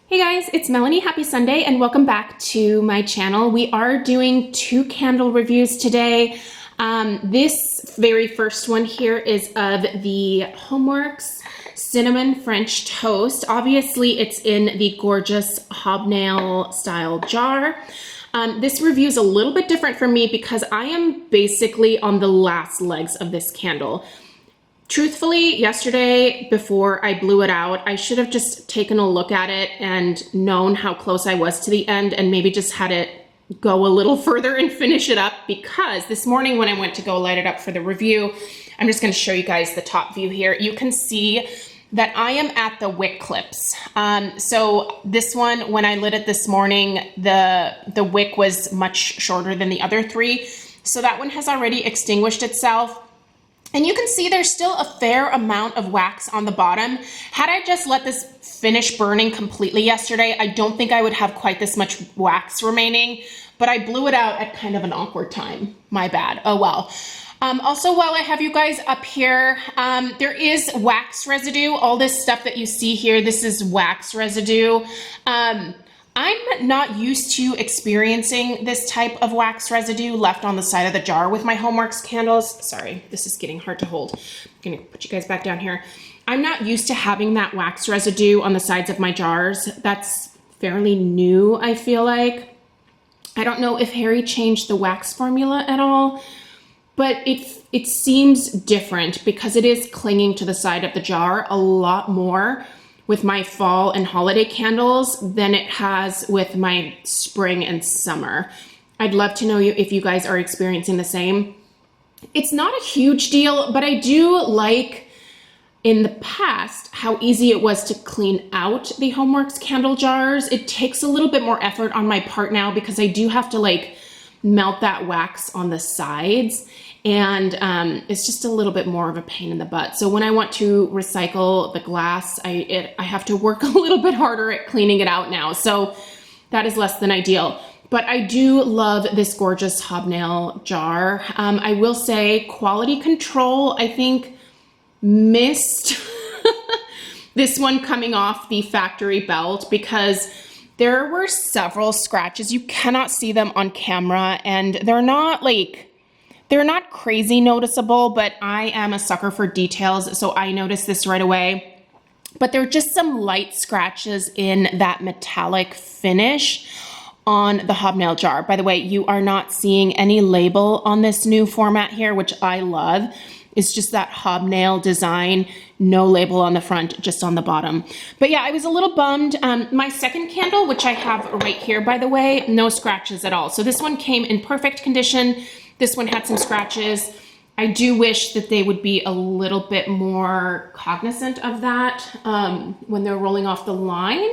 Hey guys, it's Melanie. Happy Sunday and welcome back to my channel. We are doing 2 candle reviews today. This very first one here is of the Homeworx Cinnamon French Toast. Obviously, it's in the gorgeous hobnail style jar. This review is a little bit different for me because I am basically on the last legs of this candle. Truthfully, yesterday, before I blew it out, I should have just taken a look at it and known how close I was to the end and maybe just had it go a little further and finish it up, because this morning when I went to go light it up for the review, I'm just going to show you guys the top view here. You can see that I am at the wick clips. So this one, when I lit it this morning, the wick was much shorter than the other 3. So that one has already extinguished itself. And you can see there's still a fair amount of wax on the bottom. Had I just let this finish burning completely yesterday, I don't think I would have quite this much wax remaining, but I blew it out at kind of an awkward time. My bad. Oh well. Also, while I have you guys up here, there is wax residue. All this stuff that you see here, this is wax residue. I'm not used to experiencing this type of wax residue left on the side of the jar with my Homeworx candles. Sorry, this is getting hard to hold. I'm gonna put you guys back down here. I'm not used to having that wax residue on the sides of my jars. That's fairly new, I feel like. I don't know if Harry changed the wax formula at all, but it seems different because it is clinging to the side of the jar a lot more with my fall and holiday candles than it has with my spring and summer. I'd love to know if you guys are experiencing the same. It's not a huge deal, but I do like in the past how easy it was to clean out the Homeworx candle jars. It takes a little bit more effort on my part now because I do have to like melt that wax on the sides, and it's just a little bit more of a pain in the butt. So when I want to recycle the glass, I have to work a little bit harder at cleaning it out now. So that is less than ideal. But I do love this gorgeous hobnail jar. I will say quality control, I think, missed this one coming off the factory belt because there were several scratches. You cannot see them on camera, and they're not crazy noticeable, but I am a sucker for details, so I noticed this right away. But there are just some light scratches in that metallic finish on the hobnail jar. By the way, you are not seeing any label on this new format here, which I love. It's just that hobnail design, no label on the front, just on the bottom. But yeah, I was a little bummed. My second candle, which I have right here, by the way, no scratches at all. So this one came in perfect condition. This one had some scratches. I do wish that they would be a little bit more cognizant of that when they're rolling off the line,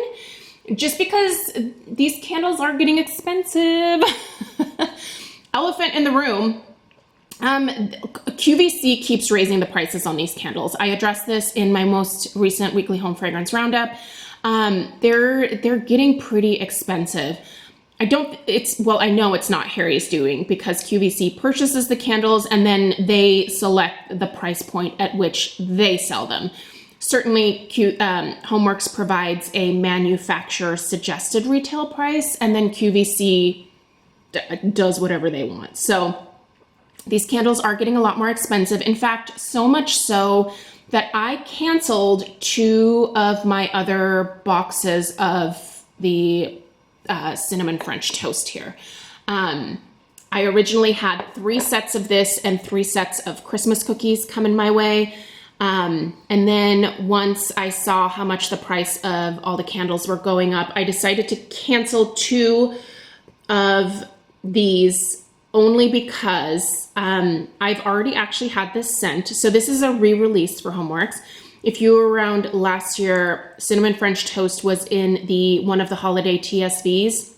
just because these candles are getting expensive. Elephant in the room. QVC keeps raising the prices on these candles. I addressed this in my most recent weekly home fragrance roundup. They're getting pretty expensive. I know it's not Harry's doing, because QVC purchases the candles and then they select the price point at which they sell them. Certainly, Homeworx provides a manufacturer suggested retail price, and then QVC does whatever they want. So these candles are getting a lot more expensive. In fact, so much so that I canceled 2 of my other boxes of the cinnamon French toast here. I originally had 3 sets of this and 3 sets of Christmas cookies coming my way. And then once I saw how much the price of all the candles were going up, I decided to cancel 2 of these only because I've already actually had this scent. So this is a re-release for Homeworx. If you were around last year, Cinnamon French Toast was in one of the holiday TSVs,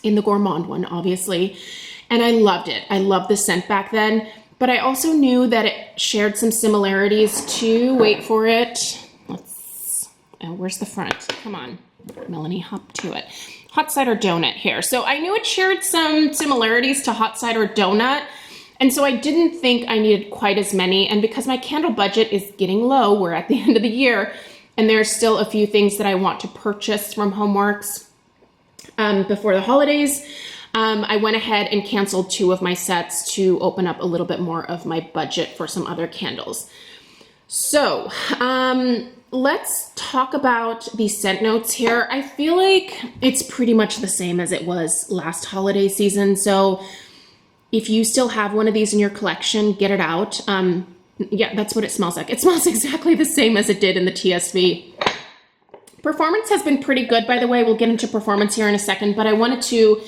in the gourmand one, obviously. And I loved it. I loved the scent back then. But I also knew that it shared some similarities to, wait for it. Where's the front? Come on, Melanie, hop to it. Hot cider donut here. So I knew it shared some similarities to hot cider donut. And so I didn't think I needed quite as many. And because my candle budget is getting low, we're at the end of the year, and there's still a few things that I want to purchase from Homeworx before the holidays. I went ahead and canceled 2 of my sets to open up a little bit more of my budget for some other candles. So let's talk about the scent notes here. I feel like it's pretty much the same as it was last holiday season. So if you still have one of these in your collection, get it out. Yeah, that's what it smells like. It smells exactly the same as it did in the TSV. Performance has been pretty good, by the way. We'll get into performance here in a second, but I wanted to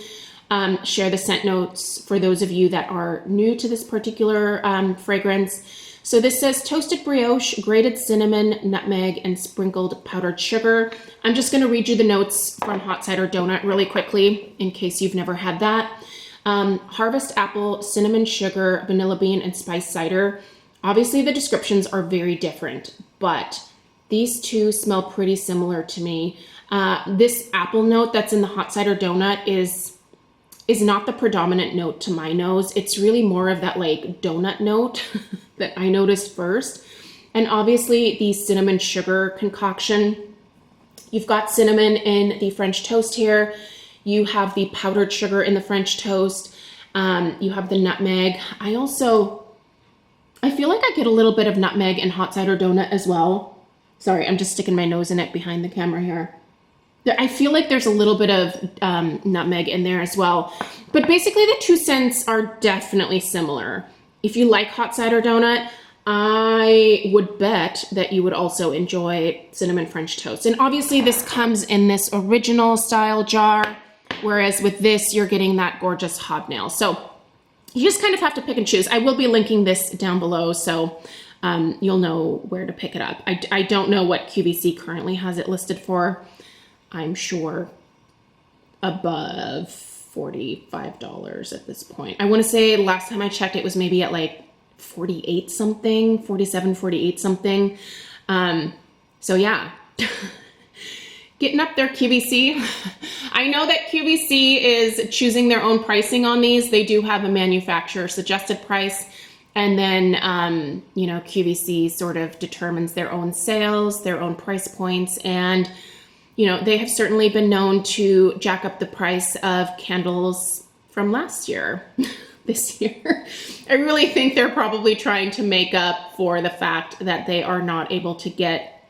share the scent notes for those of you that are new to this particular fragrance. So this says toasted brioche, grated cinnamon, nutmeg, and sprinkled powdered sugar. I'm just going to read you the notes from Hot Cider Donut really quickly in case you've never had that. Harvest apple, cinnamon sugar, vanilla bean, and spice cider. Obviously the descriptions are very different, but these two smell pretty similar to me. This apple note that's in the Hot Cider Donut is not the predominant note to my nose. It's really more of that like donut note that I noticed first. And obviously the cinnamon sugar concoction. You've got cinnamon in the French toast here. You have the powdered sugar in the French toast. You have the nutmeg. I feel like I get a little bit of nutmeg in Hot Cider Donut as well. Sorry, I'm just sticking my nose in it behind the camera here. I feel like there's a little bit of nutmeg in there as well. But basically the 2 scents are definitely similar. If you like Hot Cider Donut, I would bet that you would also enjoy cinnamon French toast. And obviously this comes in this original style jar, whereas with this, you're getting that gorgeous hobnail. So you just kind of have to pick and choose. I will be linking this down below, so you'll know where to pick it up. I don't know what QVC currently has it listed for. I'm sure above $45 at this point. I want to say last time I checked, it was maybe at like 48 something, 47, 48 something. So yeah, getting up there, QVC. I know that QVC is choosing their own pricing on these. They do have a manufacturer suggested price. And then, QVC sort of determines their own sales, their own price points. And, they have certainly been known to jack up the price of candles from last year, this year. I really think they're probably trying to make up for the fact that they are not able to get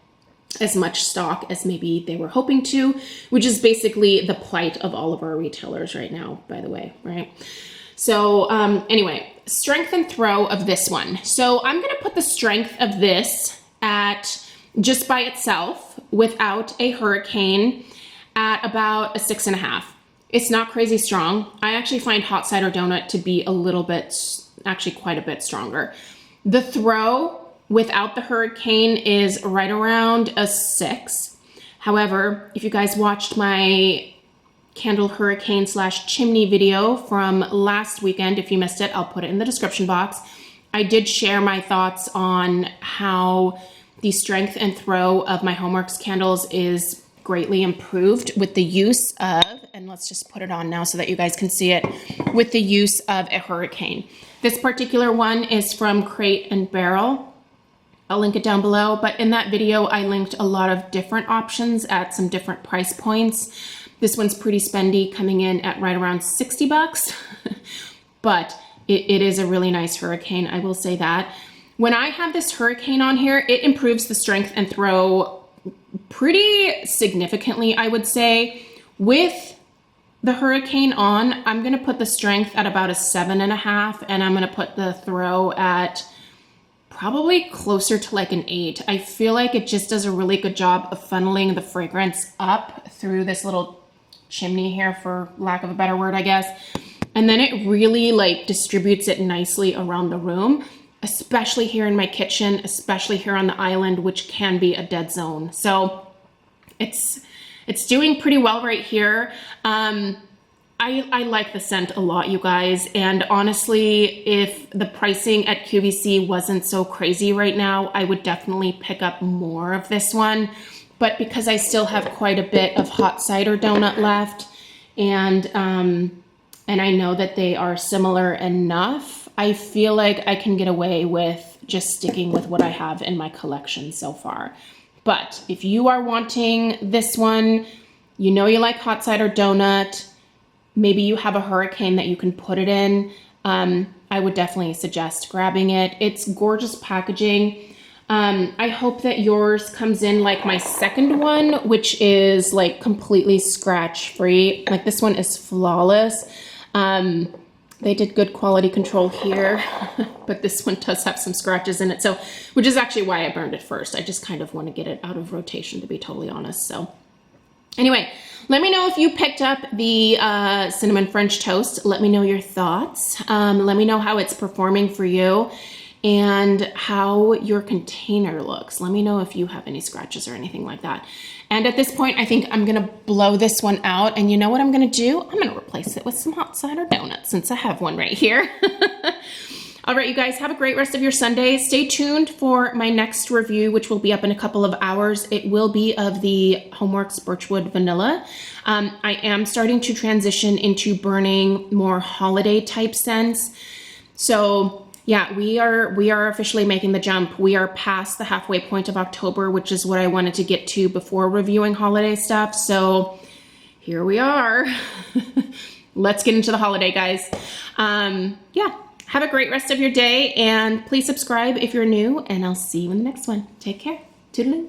as much stock as maybe they were hoping to, which is basically the plight of all of our retailers right now, by the way, right? So anyway, strength and throw of this one. So I'm going to put the strength of this at just by itself without a hurricane at about a 6.5. It's not crazy strong. I actually find Hot Cider Donut to be a little bit, actually quite a bit stronger. The throw without the hurricane is right around a 6. However, if you guys watched my candle hurricane / chimney video from last weekend, if you missed it, I'll put it in the description box. I did share my thoughts on how the strength and throw of my Homeworx candles is greatly improved with the use of, and let's just put it on now so that you guys can see it, with the use of a hurricane. This particular one is from Crate and Barrel. I'll link it down below, but in that video, I linked a lot of different options at some different price points. This one's pretty spendy, coming in at right around 60 bucks, but it is a really nice hurricane, I will say that. When I have this hurricane on here, it improves the strength and throw pretty significantly, I would say. With the hurricane on, I'm gonna put the strength at about a 7.5, and I'm gonna put the throw at probably closer to like an 8. I feel like it just does a really good job of funneling the fragrance up through this little chimney here, for lack of a better word, I guess. And then it really like distributes it nicely around the room, especially here in my kitchen, especially here on the island, which can be a dead zone. So it's doing pretty well right here. I like the scent a lot, you guys. And honestly, if the pricing at QVC wasn't so crazy right now, I would definitely pick up more of this one. But because I still have quite a bit of Hot Cider Donut left, and I know that they are similar enough, I feel like I can get away with just sticking with what I have in my collection so far. But if you are wanting this one, you know you like hot cider donut, maybe you have a hurricane that you can put it in, I would definitely suggest grabbing it. It's gorgeous packaging. I hope that yours comes in like my second one, which is like completely scratch free. Like this one is flawless. They did good quality control here, but this one does have some scratches in it. So, which is actually why I burned it first. I just kind of want to get it out of rotation, to be totally honest. So anyway, let me know if you picked up the cinnamon French toast. Let me know your thoughts. Let me know how it's performing for you and how your container looks. Let me know if you have any scratches or anything like that. And at this point, I think I'm gonna blow this one out, and you know what I'm gonna do? I'm gonna replace it with some hot cider donuts since I have one right here. All right, you guys, have a great rest of your Sunday. Stay tuned for my next review, which will be up in a couple of hours. It will be of the Homeworx Birchwood Vanilla. I am starting to transition into burning more holiday type scents. So yeah, we are officially making the jump. We are past the halfway point of October, which is what I wanted to get to before reviewing holiday stuff. So here we are. Let's get into the holiday, guys. Yeah, have a great rest of your day, and please subscribe if you're new, and I'll see you in the next one. Take care. Toodaloo.